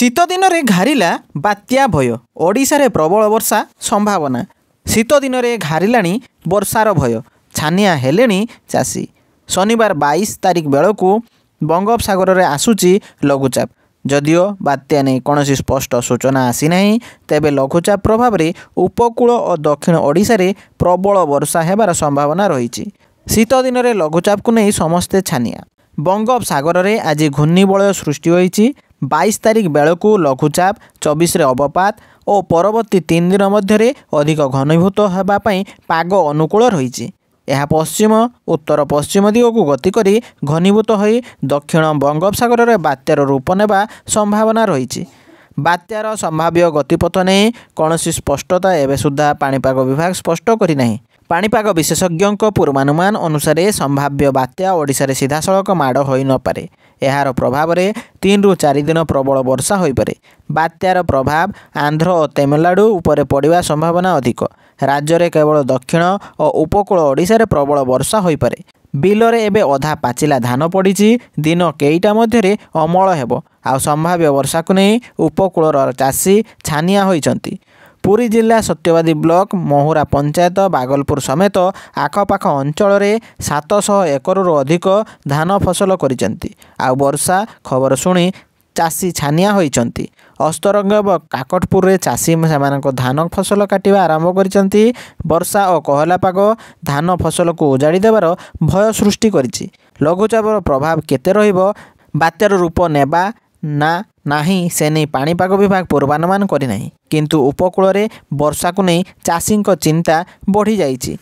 शीत दिन रे घारिला बात्या भय ओडिशा प्रबल वर्षा संभावना। शीत दिन रे घारिलाणी वर्षार भय छानिया हेलेणी चाषी। शनिवार 22 तारिख बेलू बंगोपसागर में आसूची लघुचाप। जदिओ बात्या नहीं कौन स्पष्ट सूचना आसी नहीं, तेबे लघुचाप प्रभाव में उपकूल और दक्षिण ओडिशा रे प्रबल वर्षा हेबार संभावना रही। शीत दिन में लघुचाप को नहीं समस्ते छानिया। बंगोपसागर में आज घूर्णिबलय सृष्टि होईची। 22 तारिख बेलू लघुचाप 24 रे अवपात और परवर्ती 3 दिन मध्य अधिक घनीभूत होगापाई पाग अनुकूल रही। यह पश्चिम उत्तर पश्चिम दिग को गति करी घनीभूत हो दक्षिण बंगोपसागर में बात्यार रूप नेबा संभावना रही। बात्यार संभाव्य गतिपथ नहीं कौन स्पष्टता एवं सुधा पाणीपाग विभाग स्पष्ट करना। पाणीपाग विशेषज्ञों पूर्वानुमान अनुसार संभाव्य बात्या ओडिशा रे सीधासलख माड़ हो न पारे। यार प्रभाव में 3 ରୁ 4 दिन प्रबल वर्षा हो पारे। बात्यार प्रभाव आंध्र और तमिलनाडु उपर पड़वा संभावना अधिक। राज्य में केवल दक्षिण और उपकूल ओडिशा रे प्रबल वर्षा हो पारे। बिलरे एबे अधा पाचिला धान पड़ी। दिन केईटा मध्य अमल हेब। आ संभाव्य वर्षा को नहीं उपकूल चाषी छानिया होइचंती। पुरी जिला सत्यवादी ब्लॉक महुरा पंचायत बागलपुर समेत आखपाख अंचल में 700 एकड़ अधिक धान फसल करिसेंती। आ वर्षा खबर शुणी चाषी छानिया होइचंती। अस्तरंग व काकटपुर रे चाषी से धान फसल काटिबा आरंभ करिसेंती। वर्षा और कहला पाग धान फसल को उजाड़ी देवार भय सृष्टि करिछि। लघुचापर प्रभाव केते रहिबो, बात्यार रूप नेबा ना नहीं से नहीं पाणीपाग विभाग पूर्वानुमान करिनाही। किंतु उपकूल रे वर्षा को नहीं चाषी चिंता बढ़ी जाइछि।